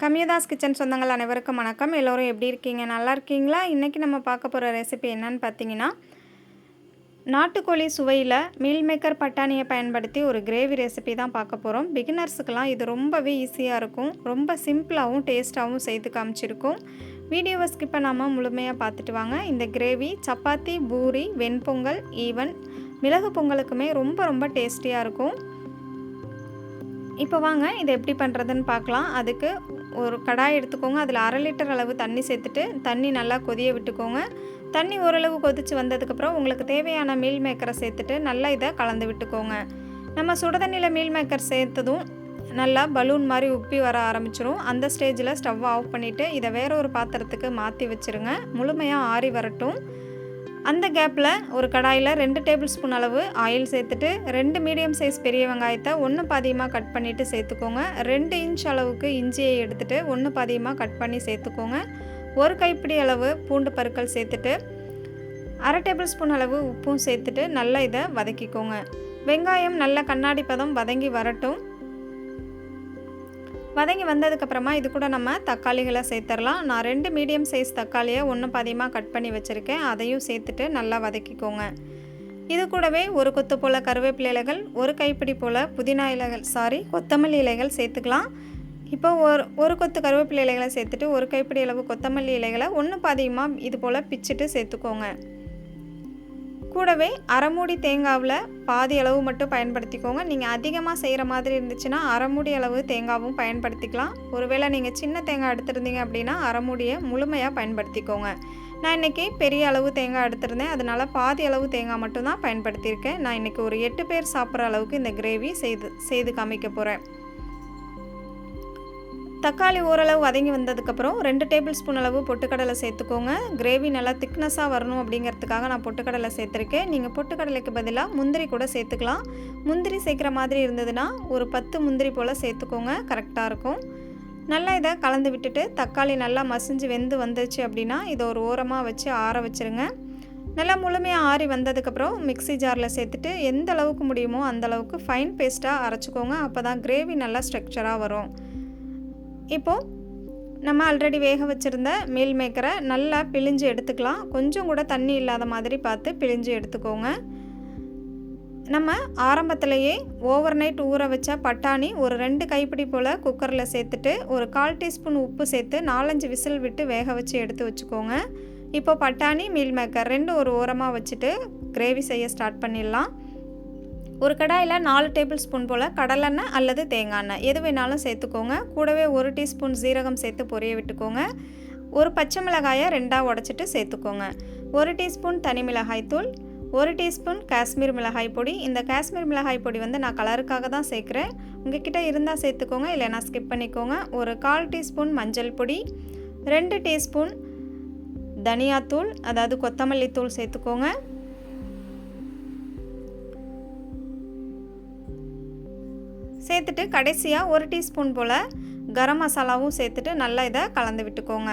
கம்யதாஸ் kitchen சொந்தங்கள் அனைவருக்கும் வணக்கம். எல்லோரும் எப்படி இருக்கீங்க? நல்லா இருக்கீங்களா? இன்றைக்கி நம்ம பார்க்க போகிற ரெசிபி என்னன்னு பார்த்தீங்கன்னா, நாட்டுக்கோழி சுவையில் மீல் மேக்கர் பட்டாணியை பயன்படுத்தி ஒரு கிரேவி ரெசிபி தான் பார்க்க போகிறோம். பிகினர்ஸுக்கெல்லாம் இது ரொம்பவே ஈஸியாக இருக்கும். ரொம்ப சிம்பிளாகவும் டேஸ்ட்டாகவும் செய்து காமிச்சிருக்கும். வீடியோவை ஸ்கிப் பண்ணாமல் முழுமையாக பார்த்துட்டு வாங்க. இந்த கிரேவி சப்பாத்தி, பூரி, வெண்பொங்கல், ஈவன் மிளகு பொங்கலுக்குமே ரொம்ப டேஸ்டியாக இருக்கும். இப்போ வாங்க இதை எப்படி பண்ணுறதுன்னு பார்க்கலாம். அதுக்கு ஒரு கடாய் எடுத்துக்கோங்க. அதில் 1/2 லிட்டர் அளவு தண்ணி சேர்த்துட்டு தண்ணி நல்லா கொதிய விட்டுக்கோங்க. தண்ணி ஓரளவு கொதித்து வந்ததுக்கப்புறம் உங்களுக்கு தேவையான மீல் மேக்கரை சேர்த்துட்டு நல்லா இதை கலந்து விட்டுக்கோங்க. நம்ம சுடுதண்ணியில் மீல் மேக்கர் சேர்த்ததும் நல்லா பலூன் மாதிரி உப்பி வர ஆரம்பிச்சிரும். அந்த ஸ்டேஜில் ஸ்டவ் ஆஃப் பண்ணிவிட்டு இதை வேற ஒரு பாத்திரத்துக்கு மாற்றி வச்சுருங்க. முழுமையாக ஆறி வரட்டும். அந்த கேப்பில் ஒரு கடாயில் 2 டேபிள் ஸ்பூன் அளவு ஆயில் சேர்த்துட்டு 2 மீடியம் சைஸ் பெரிய வெங்காயத்தை 1 பாதியமாக கட் பண்ணிவிட்டு சேர்த்துக்கோங்க. 2 இன்ச் அளவுக்கு இஞ்சியை எடுத்துகிட்டு 1 பாதியமாக கட் பண்ணி சேர்த்துக்கோங்க. 1 கைப்பிடி அளவு பூண்டு பருக்கள் சேர்த்துட்டு 1/2 டேபிள் ஸ்பூன் அளவு உப்பும் சேர்த்துட்டு நல்லா இதை வதக்கிக்கோங்க. வெங்காயம் நல்லா கண்ணாடி பதம் வதங்கி வரட்டும். வதங்கி வந்ததுக்கப்புறமா இது கூட நம்ம தக்காளிகளை சேர்த்துடலாம். நான் 2 மீடியம் சைஸ் தக்காளியை 1 பாதியமாக கட் பண்ணி வச்சுருக்கேன். அதையும் சேர்த்துட்டு நல்லா வதக்கிக்கோங்க. இது கூடவே ஒரு கொத்து போல் கருவேப்பிலை இலைகள், 1 கைப்பிடி போல் புதினா இலைகள் கொத்தமல்லி இலைகள் சேர்த்துக்கலாம். இப்போ ஒரு கொத்து கருவேப்பிலை இலைகளை சேர்த்துட்டு 1 கைப்பிடி அளவு கொத்தமல்லி இலைகளை 1 பாதியமாக இது போல் பிச்சுட்டு சேர்த்துக்கோங்க. கூடவே அரை மூடி தேங்காவில் பாதி அளவு மட்டும் பயன்படுத்திக்கோங்க. நீங்கள் அதிகமாக செய்கிற மாதிரி இருந்துச்சுன்னா அரை மூடி அளவு தேங்காவும் பயன்படுத்திக்கலாம். ஒருவேளை நீங்கள் சின்ன தேங்காய் எடுத்துருந்தீங்க அப்படின்னா அரை மூடியை முழுமையாக பயன்படுத்திக்கோங்க. நான் இன்றைக்கி பெரிய அளவு தேங்காய் எடுத்திருந்தேன், அதனால் பாதி அளவு தேங்காய் மட்டும்தான் பயன்படுத்தியிருக்கேன். நான் இன்றைக்கி ஒரு 8 பேர் சாப்பிட்ற அளவுக்கு இந்த கிரேவி செய்து காமிக்க போகிறேன். தக்காளி ஓரளவு வதங்கி வந்ததுக்கப்புறம் 2 டேபிள் ஸ்பூன் அளவு பொட்டுக்கடலை சேர்த்துக்கோங்க. கிரேவி நல்லா திக்னஸாக வரணும் அப்படிங்கிறதுக்காக நான் பொட்டுக்கடலை சேர்த்துருக்கேன். நீங்கள் பொட்டுக்கடலைக்கு பதிலாக முந்திரி கூட சேர்த்துக்கலாம். முந்திரி சேர்க்குற மாதிரி இருந்ததுன்னா ஒரு 10 முந்திரி போல் சேர்த்துக்கோங்க, கரெக்டாக இருக்கும். நல்லா இதை கலந்து விட்டுட்டு தக்காளி நல்லா மசிஞ்சு வெந்து வந்துச்சு அப்படின்னா இதை ஒரு ஓரமாக வச்சு ஆற வச்சுருங்க. நல்லா முழுமையாக ஆறி வந்ததுக்கப்புறம் மிக்ஸி ஜாரில் சேர்த்துட்டு எந்த அளவுக்கு முடியுமோ அந்த அளவுக்கு ஃபைன் பேஸ்ட்டாக அரைச்சிக்கோங்க. அப்போ தான் கிரேவி நல்லா ஸ்ட்ரக்சராக வரும். இப்போது நம்ம ஆல்ரெடி வேக வச்சுருந்த மீல் மேக்கரை நல்லா பிழிஞ்சு எடுத்துக்கலாம். கொஞ்சம் கூட தண்ணி இல்லாத மாதிரி பார்த்து பிழிஞ்சு எடுத்துக்கோங்க. நம்ம ஆரம்பத்திலேயே ஓவர் நைட் ஊற வச்ச பட்டாணி ஒரு 2 கைப்பிடி போல் குக்கரில் சேர்த்துட்டு ஒரு 1/4 டீஸ்பூன் உப்பு சேர்த்து 4-5 விசில் விட்டு வேக வச்சு எடுத்து வச்சுக்கோங்க. இப்போ பட்டாணி, மீல் மேக்கர் 2 ஒரு ஓரமாக வச்சுட்டு கிரேவி செய்ய ஸ்டார்ட் பண்ணிடலாம். ஒரு கடாயில் 4 டேபிள் ஸ்பூன் போல் கடலெண்ணெய் அல்லது தேங்காய் எண்ணெய் எது வேணாலும் சேர்த்துக்கோங்க. கூடவே 1 டீஸ்பூன் ஜீரகம் சேர்த்து பொரிய விட்டுக்கோங்க. ஒரு பச்சை மிளகாயை 2ஆக உடச்சிட்டு சேர்த்துக்கோங்க. 1 டீஸ்பூன் தனி மிளகாய் தூள், 1 டீஸ்பூன் காஷ்மீர் மிளகாய் பொடி. இந்த காஷ்மீர் மிளகாய் பொடி நான் கலருக்காக தான் சேர்க்குறேன். உங்ககிட்ட இருந்தால் சேர்த்துக்கோங்க, இல்லைனா ஸ்கிப் பண்ணிக்கோங்க. ஒரு 1/4 டீஸ்பூன் மஞ்சள் பொடி, 2 டீஸ்பூன் தனியாத்தூள் அதாவது கொத்தமல்லி தூள் சேர்த்துக்கோங்க. சேர்த்துட்டு கடைசியாக 1 டீஸ்பூன் போல் கரம் மசாலாவும் சேர்த்துட்டு நல்லா இதை கலந்து விட்டுக்கோங்க.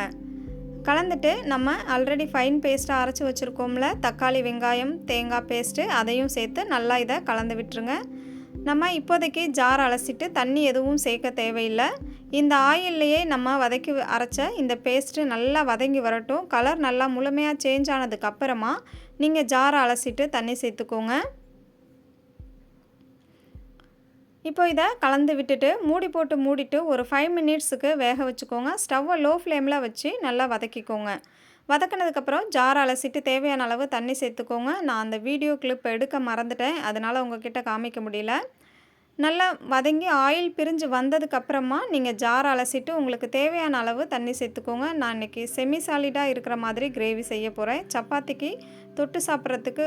கலந்துட்டு நம்ம ஆல்ரெடி ஃபைன் பேஸ்ட்டாக அரைச்சி வச்சுருக்கோம்ல தக்காளி, வெங்காயம், தேங்காய் பேஸ்ட்டு, அதையும் சேர்த்து நல்லா இதை கலந்து விட்டுருங்க. நம்ம இப்போதைக்கு ஜார் அலசிட்டு தண்ணி எதுவும் சேர்க்க தேவையில்லை. இந்த ஆயில்லையே நம்ம வதக்கி அரைச்ச இந்த பேஸ்ட்டு நல்லா வதங்கி வரட்டும். கலர் நல்லா முழுமையாக சேஞ்ச் ஆனதுக்கப்புறமா நீங்கள் ஜாரை அலசிட்டு தண்ணி சேர்த்துக்கோங்க. இப்போ இதை கலந்து விட்டுட்டு மூடிட்டு ஒரு 5 மினிட்ஸுக்கு வேக வச்சுக்கோங்க. ஸ்டவ்வை லோ ஃப்ளேமில் வச்சு நல்லா வதக்கிக்கோங்க. வதக்கினதுக்கப்புறம் ஜார் அலசிட்டு தேவையான அளவு தண்ணி சேர்த்துக்கோங்க. நான் அந்த வீடியோ கிளிப் எடுக்க மறந்துட்டேன், அதனால் உங்ககிட்ட காமிக்க முடியல. நல்லா வதங்கி ஆயில் பிரிஞ்சு வந்ததுக்கப்புறமா நீங்கள் ஜார் அலசிட்டு உங்களுக்கு தேவையான அளவு தண்ணி சேர்த்துக்கோங்க. நான் இன்றைக்கி செமி சாலிடாக இருக்கிற மாதிரி கிரேவி செய்ய போகிறேன். சப்பாத்திக்கு தொட்டு சாப்பிட்றதுக்கு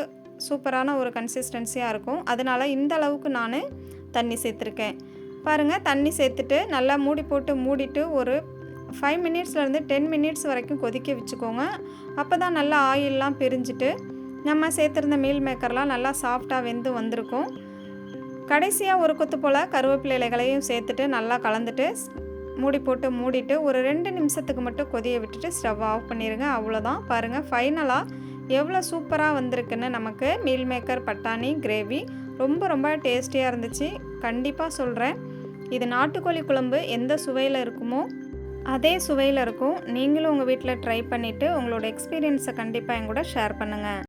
சூப்பரான ஒரு கன்சிஸ்டன்சியாக இருக்கும். அதனால் இந்த அளவுக்கு நான் தண்ணி சேர்த்துருக்கேன். பாருங்கள், தண்ணி சேர்த்துட்டு நல்லா மூடிட்டு ஒரு 5 மினிட்ஸ்லேருந்து 10 மினிட்ஸ் வரைக்கும் கொதிக்க வச்சுக்கோங்க. அப்போ தான் நல்லா ஆயிலெலாம் பிரிஞ்சுட்டு நம்ம சேர்த்துருந்த மீல் மேக்கர்லாம் நல்லா சாஃப்டாக வெந்து வந்திருக்கும். கடைசியாக ஒரு கொத்து போல் கருவேப்பிலை இலைகளையும் சேர்த்துட்டு நல்லா கலந்துட்டு மூடிட்டு ஒரு 2 நிமிஷத்துக்கு மட்டும் கொதிய விட்டுட்டு ஸ்டவ் ஆஃப் பண்ணிடுங்க. அவ்வளோதான். பாருங்கள், ஃபைனலாக எவ்வளோ சூப்பராக வந்திருக்குன்னு நமக்கு மீல் மேக்கர் பட்டாணி கிரேவி. ரொம்ப டேஸ்டியாக இருந்துச்சு. கண்டிப்பாக சொல்கிறேன், இது நாட்டுக்கோழி குழம்பு எந்த சுவையில் இருக்குமோ அதே சுவையில் இருக்கும். நீங்களும் உங்கள் வீட்டில் ட்ரை பண்ணிவிட்டு உங்களோட எக்ஸ்பீரியன்ஸை கண்டிப்பாக என் கூட ஷேர் பண்ணுங்கள்.